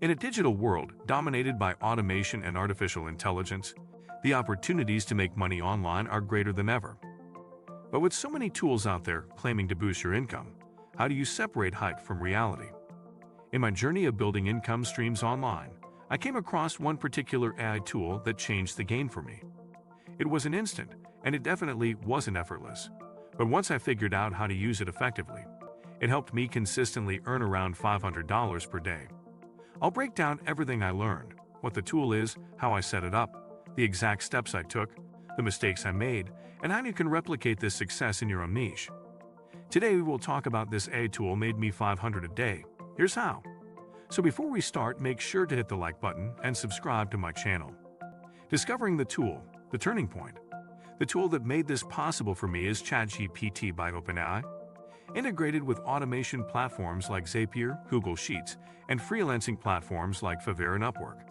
In a digital world dominated by automation and artificial intelligence, the opportunities to make money online are greater than ever. But with so many tools out there claiming to boost your income, how do you separate hype from reality? In my journey of building income streams online, I came across one particular AI tool that changed the game for me. It was an instant, and it definitely wasn't effortless. But once I figured out how to use it effectively, it helped me consistently earn around $500 per day. I'll break down everything I learned, what the tool is, how I set it up, the exact steps I took, the mistakes I made, and how you can replicate this success in your own niche. Today we will talk about this AI tool made me $500 a day. Here's how. So before we start, make sure to hit the like button and subscribe to my channel. Discovering the tool, the turning point. The tool that made this possible for me is ChatGPT by OpenAI. Integrated with automation platforms like Zapier, Google Sheets, and freelancing platforms like Fiverr and Upwork.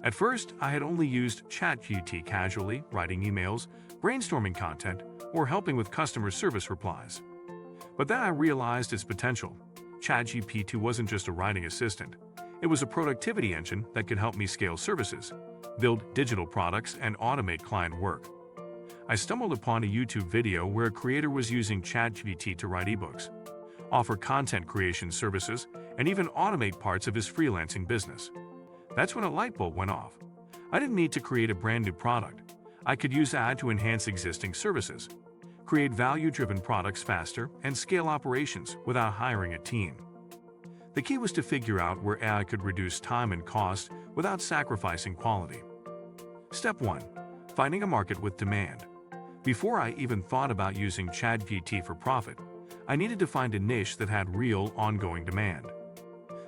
At first, I had only used ChatGPT casually, writing emails, brainstorming content, or helping with customer service replies. But then I realized its potential. ChatGPT wasn't just a writing assistant. It was a productivity engine that could help me scale services, build digital products, and automate client work. I stumbled upon a YouTube video where a creator was using ChatGPT to write ebooks, offer content creation services, and even automate parts of his freelancing business. That's when a light bulb went off. I didn't need to create a brand new product. I could use AI to enhance existing services, create value-driven products faster, and scale operations without hiring a team. The key was to figure out where AI could reduce time and cost without sacrificing quality. Step 1. Finding a market with demand. Before I even thought about using ChatGPT for profit, I needed to find a niche that had real, ongoing demand.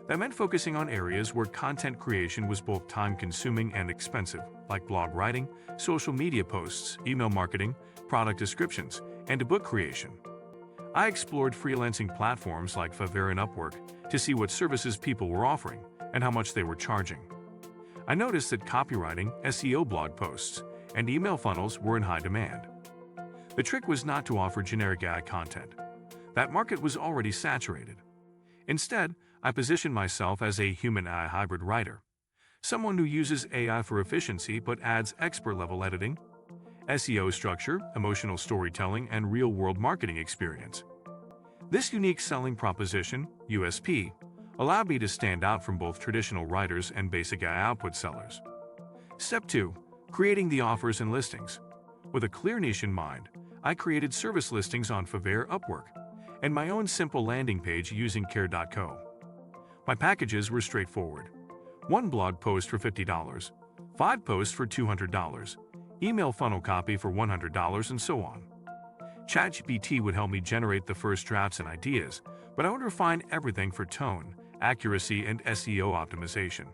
That meant focusing on areas where content creation was both time-consuming and expensive, like blog writing, social media posts, email marketing, product descriptions, and book creation. I explored freelancing platforms like Fiverr and Upwork to see what services people were offering and how much they were charging. I noticed that copywriting, SEO blog posts, and email funnels were in high demand. The trick was not to offer generic AI content. That market was already saturated. Instead, I positioned myself as a human-AI hybrid writer, someone who uses AI for efficiency but adds expert-level editing, SEO structure, emotional storytelling, and real-world marketing experience. This unique selling proposition, USP, allowed me to stand out from both traditional writers and basic AI output sellers. Step 2. Creating the offers and listings. With a clear niche in mind, I created service listings on Fiverr, Upwork, and my own simple landing page using Care.co. My packages were straightforward. 1 blog post for $50, 5 posts for $200, email funnel copy for $100, and so on. ChatGPT would help me generate the first drafts and ideas, but I would refine everything for tone, accuracy, and SEO optimization.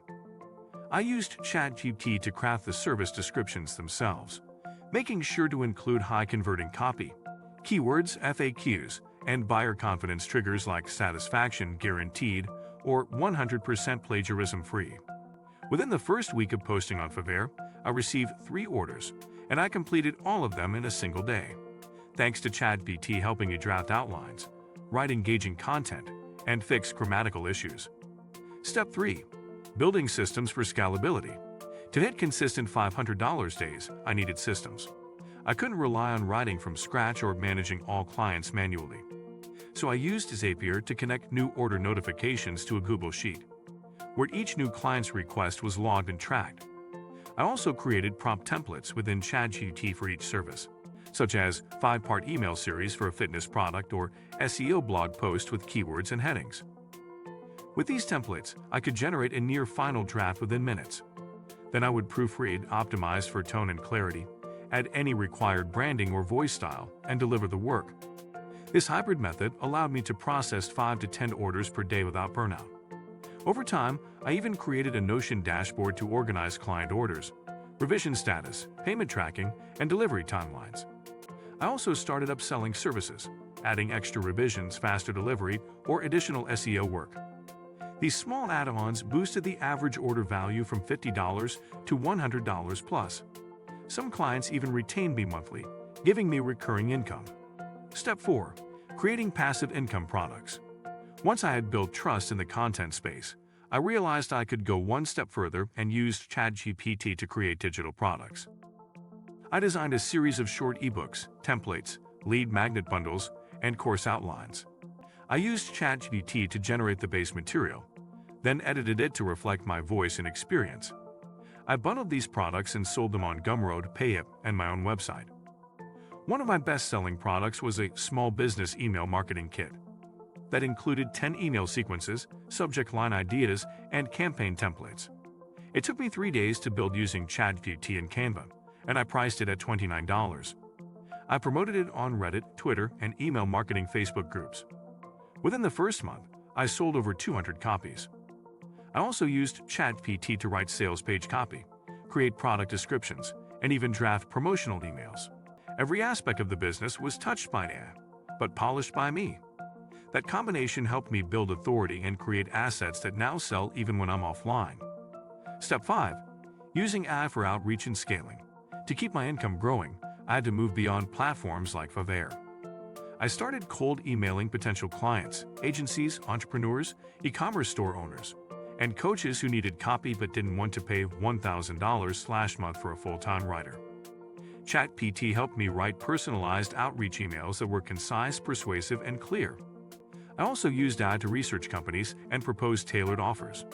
I used ChatGPT to craft the service descriptions themselves, making sure to include high-converting copy, keywords, FAQs, and buyer confidence triggers like satisfaction guaranteed or 100% plagiarism-free. Within the first week of posting on Fiverr, I received 3 orders, and I completed all of them in a single day, thanks to ChatGPT helping me draft outlines, write engaging content, and fix grammatical issues. Step 3. Building systems for scalability. To hit consistent $500 days, I needed systems. I couldn't rely on writing from scratch or managing all clients manually. So I used Zapier to connect new order notifications to a Google Sheet, where each new client's request was logged and tracked. I also created prompt templates within ChatGPT for each service, such as 5-part email series for a fitness product or SEO blog post with keywords and headings. With these templates, I could generate a near final draft within minutes. Then I would proofread, optimize for tone and clarity, add any required branding or voice style, and deliver the work. This hybrid method allowed me to process 5 to 10 orders per day without burnout. Over time, I even created a Notion dashboard to organize client orders, revision status, payment tracking, and delivery timelines. I also started upselling services, adding extra revisions, faster delivery, or additional SEO work. These small add-ons boosted the average order value from $50 to $100 plus. Some clients even retained me monthly, giving me recurring income. Step 4. Creating passive income products. Once I had built trust in the content space, I realized I could go one step further and used ChatGPT to create digital products. I designed a series of short ebooks, templates, lead magnet bundles, and course outlines. I used ChatGPT to generate the base material, then edited it to reflect my voice and experience. I bundled these products and sold them on Gumroad, Payip, and my own website. One of my best-selling products was a small business email marketing kit that included 10 email sequences, subject line ideas, and campaign templates. It took me 3 days to build using ChatGPT and Canva, and I priced it at $29. I promoted it on Reddit, Twitter, and email marketing Facebook groups. Within the first month, I sold over 200 copies. I also used ChatGPT to write sales page copy, create product descriptions, and even draft promotional emails. Every aspect of the business was touched by AI, but polished by me. That combination helped me build authority and create assets that now sell even when I'm offline. Step 5. Using AI for outreach and scaling. To keep my income growing, I had to move beyond platforms like Fiverr. I started cold emailing potential clients, agencies, entrepreneurs, e-commerce store owners, and coaches who needed copy but didn't want to pay $1,000/month for a full-time writer. ChatGPT helped me write personalized outreach emails that were concise, persuasive, and clear. I also used AI to research companies and propose tailored offers.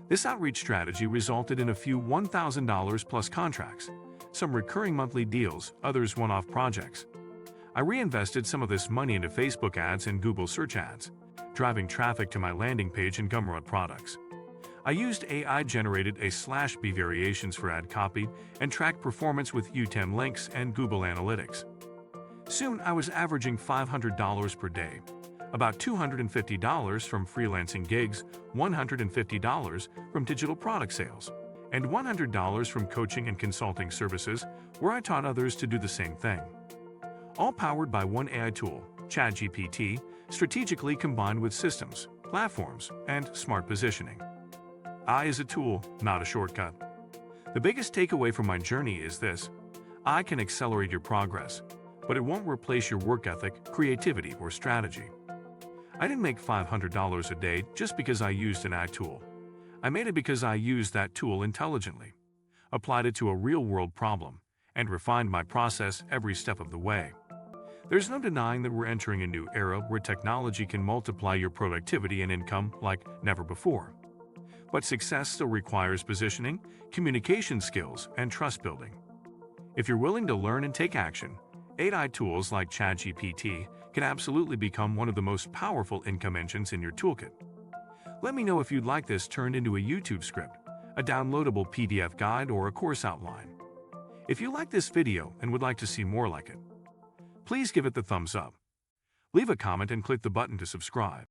This outreach strategy resulted in a few $1,000+ contracts, some recurring monthly deals, others one-off projects. I reinvested some of this money into Facebook ads and Google search ads, driving traffic to my landing page and Gumroad products. I used AI-generated A/B variations for ad copy and tracked performance with UTM links and Google Analytics. Soon, I was averaging $500 per day, about $250 from freelancing gigs, $150 from digital product sales, and $100 from coaching and consulting services where I taught others to do the same thing. All powered by one AI tool, ChatGPT, strategically combined with systems, platforms, and smart positioning. AI is a tool, not a shortcut. The biggest takeaway from my journey is this: AI can accelerate your progress, but it won't replace your work ethic, creativity, or strategy. I didn't make $500 a day just because I used an AI tool. I made it because I used that tool intelligently, applied it to a real-world problem, and refined my process every step of the way. There's no denying that we're entering a new era where technology can multiply your productivity and income like never before. But success still requires positioning, communication skills, and trust building. If you're willing to learn and take action, AI tools like ChatGPT can absolutely become one of the most powerful income engines in your toolkit. Let me know if you'd like this turned into a YouTube script, a downloadable PDF guide, or a course outline. If you like this video and would like to see more like it, please give it the thumbs up. Leave a comment and click the button to subscribe.